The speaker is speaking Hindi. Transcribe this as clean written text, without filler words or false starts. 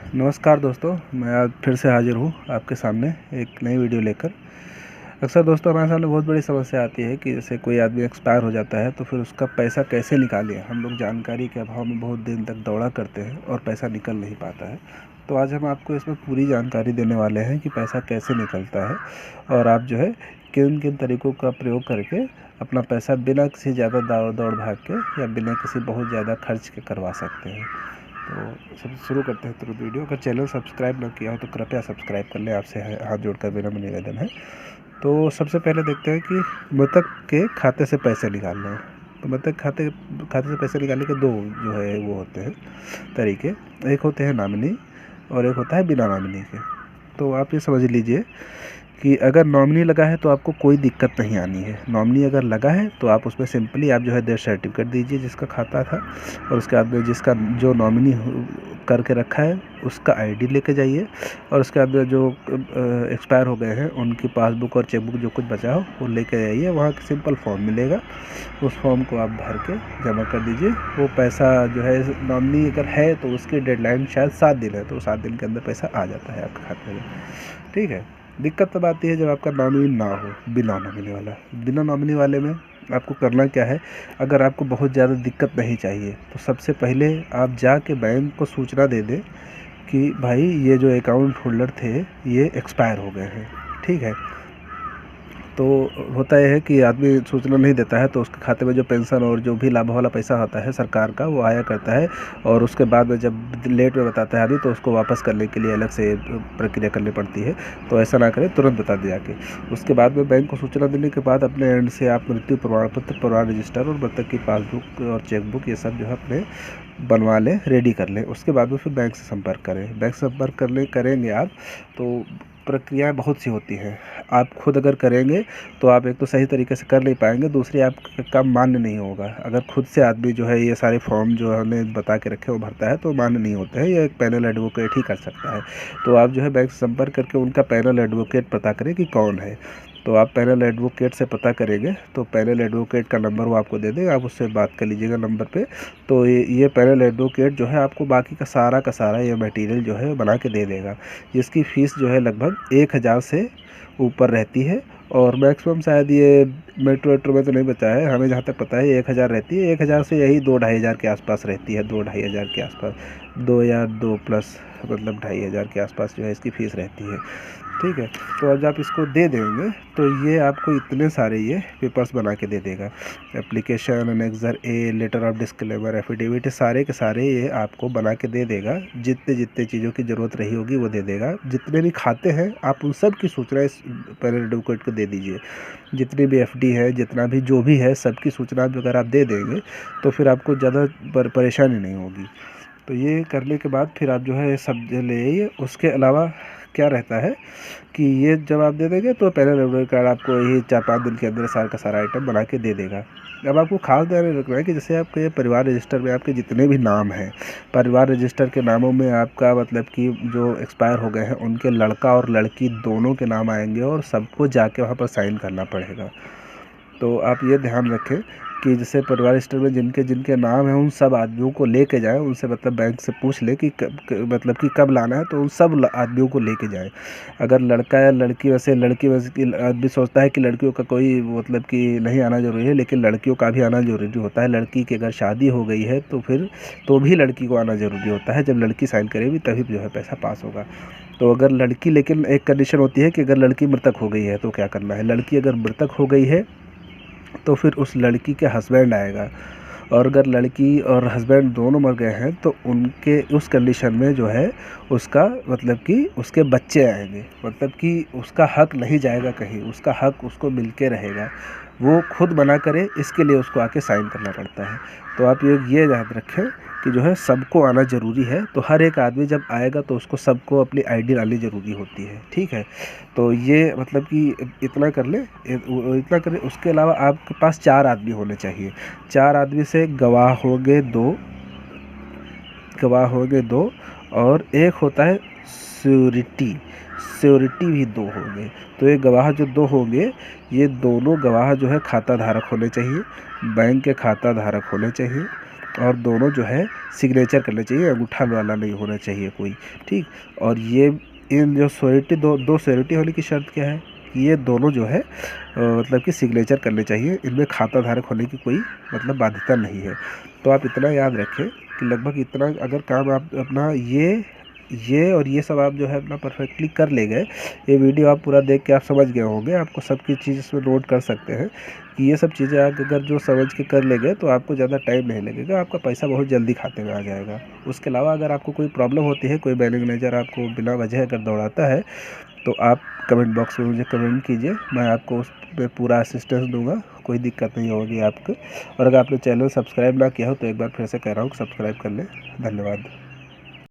नमस्कार दोस्तों, मैं आज फिर से हाज़िर हूँ आपके सामने एक नई वीडियो लेकर। अक्सर दोस्तों हमारे सामने बहुत बड़ी समस्या आती है कि जैसे कोई आदमी एक्सपायर हो जाता है तो फिर उसका पैसा कैसे निकालें। हम लोग जानकारी के अभाव में बहुत दिन तक दौड़ा करते हैं और पैसा निकल नहीं पाता है। तो आज हम आपको इसमें पूरी जानकारी देने वाले हैं कि पैसा कैसे निकलता है और आप जो है किन किन तरीक़ों का प्रयोग करके अपना पैसा बिना किसी ज़्यादा दौड़ भाग के या बिना किसी बहुत ज़्यादा खर्च के करवा सकते हैं। तो सब शुरू करते हैं तुरंत वीडियो। अगर चैनल सब्सक्राइब न किया हो तो कृपया सब्सक्राइब कर लें, आपसे हाथ जोड़कर मेरा निवेदन है। तो सबसे पहले देखते हैं कि मृतक के खाते से पैसे निकालना है। तो मृतक खाते से पैसे निकालने के दो जो है वो होते हैं तरीके। एक होते हैं नॉमिनी और एक होता है बिना नॉमिनी के। तो आप ये समझ लीजिए कि अगर नॉमिनी लगा है तो आपको कोई दिक्कत नहीं आनी है। नॉमिनी अगर लगा है तो आप उसमें सिंपली आप जो है डेथ सर्टिफिकेट दीजिए जिसका खाता था, और उसके बाद में जिसका जो नॉमिनी करके रखा है उसका आईडी लेके जाइए, और उसके बाद जो एक्सपायर हो गए हैं उनकी पासबुक और चेकबुक जो कुछ बचा हो वो लेके जाइए। वहाँ सिंपल फॉर्म मिलेगा, उस फॉर्म को आप भर के जमा कर दीजिए। वो पैसा जो है नॉमिनी अगर है तो उसकी डेडलाइन शायद 7 दिन है, तो 7 दिन के अंदर पैसा आ जाता है आपके खाते में। ठीक है। दिक्कत तब आती है जब आपका नॉमिनी ना हो, बिना नॉमिनी वाला। बिना नॉमिनी वाले में आपको करना क्या है, अगर आपको बहुत ज़्यादा दिक्कत नहीं चाहिए तो सबसे पहले आप जाके बैंक को सूचना दे दें कि भाई ये जो अकाउंट होल्डर थे ये एक्सपायर हो गए हैं। ठीक है। तो होता यह है कि आदमी सूचना नहीं देता है तो उसके खाते में जो पेंशन और जो भी लाभ वाला पैसा आता है सरकार का वो आया करता है, और उसके बाद में जब लेट में बताता है आदमी तो उसको वापस करने के लिए अलग से प्रक्रिया करनी पड़ती है। तो ऐसा ना करें, तुरंत बता दे जाके। उसके बाद में बैंक को सूचना देने के बाद अपने एंड से आप मृत्यु प्रमाण पत्र, परिवार रजिस्टर और मृतक की पासबुक और चेकबुक ये सब जो है अपने बनवा लें, रेडी कर लें। उसके बाद में फिर बैंक से संपर्क करें। बैंक से संपर्क करेंगे आप तो प्रक्रियाएं बहुत सी होती हैं। आप खुद अगर करेंगे तो आप एक तो सही तरीके से कर नहीं पाएंगे, दूसरी आपका काम मान्य नहीं होगा। अगर खुद से आदमी जो है ये सारे फॉर्म जो हमने बता के रखे वो भरता है तो मान्य नहीं होते हैं, ये एक पैनल एडवोकेट ही कर सकता है। तो आप जो है बैंक से संपर्क करके उनका पैनल एडवोकेट पता करें कि कौन है। तो आप पैनल एडवोकेट से पता करेंगे तो पैनल एडवोकेट का नंबर वो आपको दे देगा, आप उससे बात कर लीजिएगा नंबर पे। तो ये पैनल एडवोकेट जो है आपको बाकी का सारा ये मटेरियल जो है बना के दे देगा, जिसकी फ़ीस जो है लगभग 1000 से ऊपर रहती है। और मैक्सिमम शायद ये मेट्रो में तो नहीं बता है, हमें जहाँ तक पता है 1000 रहती है। 1000 से यही 2-2500 के आसपास रहती है, 2-2500 के आसपास, 2 या 2 प्लस मतलब 2500 के आसपास जो है इसकी फ़ीस रहती है। ठीक है। तो अब आप इसको दे देंगे तो ये आपको इतने सारे ये पेपर्स बना के दे देगा। Application, annexure A, letter of disclaimer, affidavit, सारे के सारे ये आपको बना के दे देगा। जितने चीज़ों की ज़रूरत रही होगी वो दे देगा। जितने भी खाते हैं आप उन सब की सूचना इस पैनल एडवोकेट को दे दीजिए। जितनी भी एफडी है, जितना भी जो भी है, सबकी सूचना अगर आप दे देंगे तो फिर आपको ज़्यादा परेशानी नहीं होगी। तो ये करने के बाद फिर आप जो है सब ले आइए। उसके अलावा क्या रहता है कि ये जब आप दे देंगे तो पैनल एडवोकेट आपको यही 4-5 दिन के अंदर सारा का सारा आइटम बना के दे देगा। अब आपको खास ध्यान रखना है कि जैसे आपके परिवार रजिस्टर में आपके जितने भी नाम हैं, परिवार रजिस्टर के नामों में आपका मतलब कि जो एक्सपायर हो गए हैं उनके लड़का और लड़की दोनों के नाम आएंगे और सबको जाके वहाँ पर साइन करना पड़ेगा। तो आप ये ध्यान रखें कि जैसे परिवार रजिस्टर में जिनके जिनके नाम हैं उन सब आदमियों को लेके जाएं। उनसे मतलब बैंक से पूछ लें कि मतलब कि कब लाना है, तो उन सब आदमियों को लेके जाएं। अगर लड़का या लड़की, वैसे आदमी सोचता है कि लड़कियों का कोई मतलब कि नहीं आना ज़रूरी है, लेकिन लड़कियों का भी आना ज़रूरी होता है। लड़की की अगर शादी हो गई है तो फिर तो भी लड़की को आना ज़रूरी होता है। जब लड़की साइन करेगी तभी जो है पैसा पास होगा। तो अगर लड़की, लेकिन एक कंडीशन होती है कि अगर लड़की मृतक हो गई है तो क्या करना है। लड़की अगर मृतक हो गई है तो फिर उस लड़की के हस्बैंड आएगा, और अगर लड़की और हस्बैंड दोनों मर गए हैं तो उनके उस कंडीशन में जो है उसका मतलब कि उसके बच्चे आएंगे। मतलब कि उसका हक नहीं जाएगा कहीं, उसका हक उसको मिल के रहेगा। वो खुद मना करे इसके लिए उसको आके साइन करना पड़ता है। तो आप ये याद रखें कि जो है सबको आना ज़रूरी है। तो हर एक आदमी जब आएगा तो उसको सबको अपनी आईडी लानी ज़रूरी होती है। ठीक है। तो ये मतलब कि इतना कर ले, इतना करें। उसके अलावा आपके पास 4 आदमी होने चाहिए। 4 आदमी से गवाह होंगे 2 और एक होता है श्योरिटी भी 2 होंगे। तो ये गवाह जो 2 होंगे, ये दोनों गवाह जो है खाता धारक होने चाहिए, बैंक के खाता धारक होने चाहिए। और दोनों जो है सिग्नेचर करने चाहिए, अंगूठा वाला नहीं होना चाहिए कोई, ठीक। और ये इन जो श्योरिटी दो श्योरिटी होने की शर्त क्या है कि ये दोनों जो है मतलब कि सिग्नेचर करने चाहिए, इनमें खाता धारक होने की कोई मतलब बाध्यता नहीं है। तो आप इतना याद रखें कि लगभग इतना अगर काम आप अपना ये और ये सब आप जो है अपना परफेक्टली कर ले गए, ये वीडियो आप पूरा देख के आप समझ गए होंगे, आपको सबकी चीज़ इसमें नोट कर सकते हैं कि ये सब चीज़ें आप अगर जो समझ के कर ले गए तो आपको ज़्यादा टाइम नहीं लगेगा, आपका पैसा बहुत जल्दी खाते में आ जाएगा। उसके अलावा अगर आपको कोई प्रॉब्लम होती है, कोई बैंक मैनेजर आपको बिना वजह अगर दौड़ाता है, तो आप कमेंट बॉक्स में मुझे कमेंट कीजिए, मैं आपको उस पर पूरा असिस्टेंस दूंगा, कोई दिक्कत नहीं होगी आपको। और अगर आपने चैनल सब्सक्राइब ना किया हो तो एक बार फिर से कह रहा हूँ सब्सक्राइब कर लें। धन्यवाद।